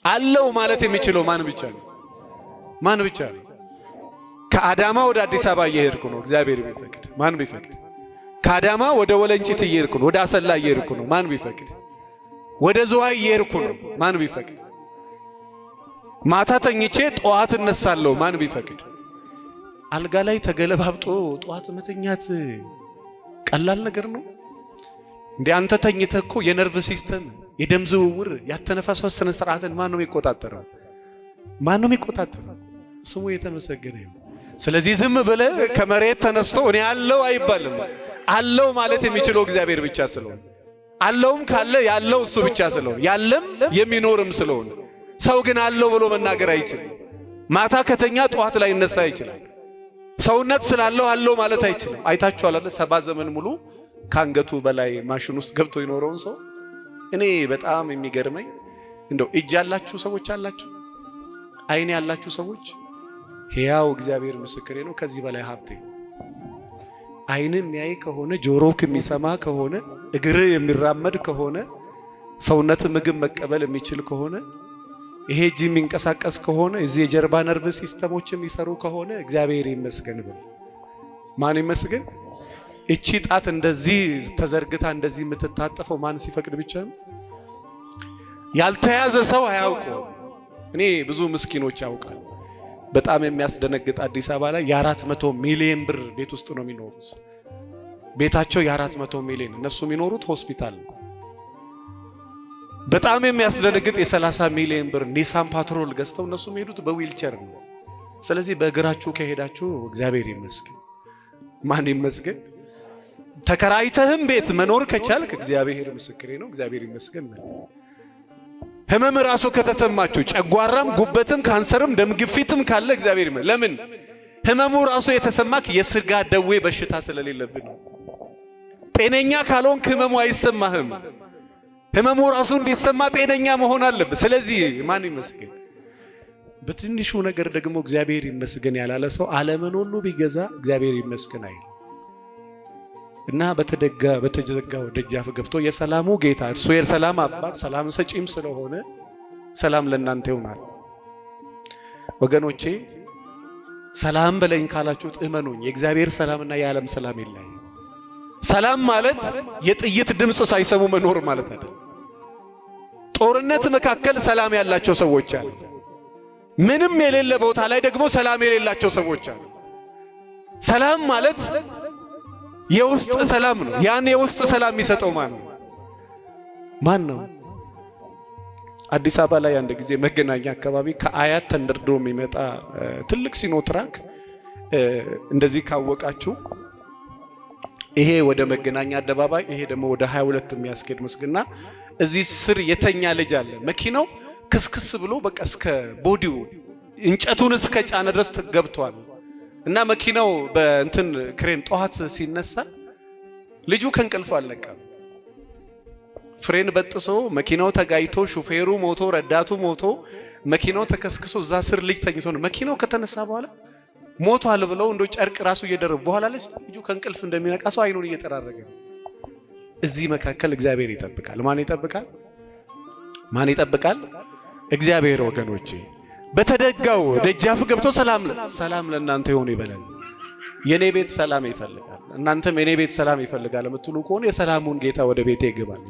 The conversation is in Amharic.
አለው ማለት የሚችለው ማን ብቻ ነው? ማን ብቻ ነው? ከአዳማ ወደ አዲስ አበባ እየሄድኩ ነው፣ እግዚአብሔር ቢፈቅድ። ማን ቢፈቅድ? ከአዳማ ወደ ወለንጭት እየሄድኩ ነው፣ ወደ አሰላ እየሄድኩ ነው። ማን ቢፈቅድ? ወደ ዝዋይ እየሄድኩ ነው። ማን ቢፈቅድ? ማታ ተኝቼ ጠዋት እነሳለሁ። ማን ቢፈቅድ? አልጋ ላይ ተገለባብጦ ጠዋት መተኛት ቀላል ነገር ነው እንዴ? አንተ ተኝተህ እኮ የነርቭ ሲስተም፣ የደም ዝውውር፣ ያተነፋፈስ ስነ ስርዓትን ማን ነው የሚቆጣጠረው? ማን ነው የሚቆጣጠረው? ስሙ የተመሰገነ ይሁን። ስለዚህ ዝም ብለህ ከመሬት ተነስቶ እኔ አለው አይባልም። አለው ማለት የሚችለው እግዚአብሔር ብቻ ስለሆነ፣ አለውም ካለ ያለው እሱ ብቻ ስለሆነ፣ ያለም የሚኖርም ስለሆነ፣ ሰው ግን አለው ብሎ መናገር አይችልም። ማታ ከተኛ ጠዋት ላይ ይነሳ ይችላል። ሰውነት ስላለው አለው ማለት አይችልም። አይታችኋል አይደል? 70 ዘመን ሙሉ ካንገቱ በላይ ማሽን ውስጥ ገብቶ ይኖረውን ሰው። እኔ በጣም የሚገርመኝ እንደው እጅ ያላችሁ ሰዎች አላችሁ፣ አይን ያላችሁ ሰዎች፣ ሕያው እግዚአብሔር ምስክሬ ነው፣ ከዚህ በላይ ሀብቴ። አይን የሚያይ ከሆነ፣ ጆሮ የሚሰማ ከሆነ፣ እግር የሚራመድ ከሆነ፣ ሰውነት ምግብ መቀበል የሚችል ከሆነ፣ ይሄ እጅ የሚንቀሳቀስ ከሆነ፣ እዚህ የጀርባ ነርቭ ሲስተሞች የሚሰሩ ከሆነ እግዚአብሔር ይመስገን ብሎ ማን ይመስገን? እቺ ጣት እንደዚህ ተዘርግታ እንደዚህ የምትታጠፈው ማን ሲፈቅድ ብቻ ነው። ያልተያዘ ሰው አያውቀው። እኔ ብዙ ምስኪኖች ያውቃል። በጣም የሚያስደነግጥ አዲስ አበባ ላይ የ400 ሚሊዮን ብር ቤት ውስጥ ነው የሚኖሩት። ቤታቸው የ400 ሚሊዮን፣ እነሱ የሚኖሩት ሆስፒታል። በጣም የሚያስደነግጥ የ30 ሚሊዮን ብር ኒሳን ፓትሮል ገዝተው እነሱ የሚሄዱት በዊልቸር ነው። ስለዚህ በእግራችሁ ከሄዳችሁ እግዚአብሔር ይመስገን። ማን ይመስገን? ተከራይተህም ቤት መኖር ከቻልክ እግዚአብሔር ምስክሬ ነው፣ እግዚአብሔር ይመስገን። ህመም ራሱ ከተሰማችሁ ጨጓራም፣ ጉበትም፣ ካንሰርም፣ ደም ግፊትም ካለ እግዚአብሔር ይመስገን። ለምን? ህመሙ ራሱ የተሰማክ የስጋ ደዌ በሽታ ስለሌለብን ነው። ጤነኛ ካልሆንክ ህመሙ አይሰማህም። ህመሙ ራሱ እንዲሰማ ጤነኛ መሆን አለበት። ስለዚህ ማን ይመስገን? በትንሹ ነገር ደግሞ እግዚአብሔር ይመስገን ያላለ ሰው ዓለምን ሁሉ ቢገዛ እግዚአብሔር ይመስገን አይል እና በተዘጋው ደጃፍ ገብቶ የሰላሙ ጌታ እርሱ የሰላም አባት ሰላም ሰጪም ስለሆነ ሰላም ለእናንተ ይሆናል። ወገኖቼ ሰላም በለኝ ካላችሁት እመኑኝ፣ የእግዚአብሔር ሰላምና የዓለም ሰላም ይለያል። ሰላም ማለት የጥይት ድምፅ ሳይሰሙ መኖር ማለት አይደለም። ጦርነት መካከል ሰላም ያላቸው ሰዎች አሉ። ምንም የሌለ ቦታ ላይ ደግሞ ሰላም የሌላቸው ሰዎች አሉ። ሰላም ማለት የውስጥ ሰላም ነው። ያን የውስጥ ሰላም የሚሰጠው ማን ነው? አዲስ አበባ ላይ አንድ ጊዜ መገናኛ አካባቢ ከአያት ተንደርድሮ የሚመጣ ትልቅ ሲኖትራክ እንደዚህ ካወቃችሁ ይሄ ወደ መገናኛ አደባባይ፣ ይሄ ደግሞ ወደ 22 የሚያስኬድ መስግና እዚህ ስር የተኛ ልጅ አለ። መኪናው ክስክስ ብሎ በቃ እስከ ቦዲው እንጨቱን እስከ ጫነ ድረስ ገብቷል። እና መኪናው በእንትን ክሬን ጠዋት ሲነሳ ልጁ ከእንቅልፉ አልነቃም። ፍሬን በጥሶ መኪናው ተጋይቶ ሹፌሩ ሞቶ ረዳቱ ሞቶ መኪናው ተከስክሶ እዛ ስር ልጅ ተኝቶ ነው። መኪናው ከተነሳ በኋላ ሞቷል ብለው እንደው ጨርቅ ራሱ እየደረቡ በኋላ ልጁ ከእንቅልፍ እንደሚነቃ ሰው አይኑን እየጠራረገ ነው። እዚህ መካከል እግዚአብሔር ይጠብቃል። ማን ይጠብቃል? ማን ይጠብቃል? እግዚአብሔር። ወገኖቼ በተደጋው ደጃፍ ገብቶ ሰላም ለእናንተ ይሁን ይበላል። የኔ ቤት ሰላም ይፈልጋል፣ እናንተም የኔ ቤት ሰላም ይፈልጋል የምትሉ ከሆነ የሰላሙን ጌታ ወደ ቤቴ ይገባል።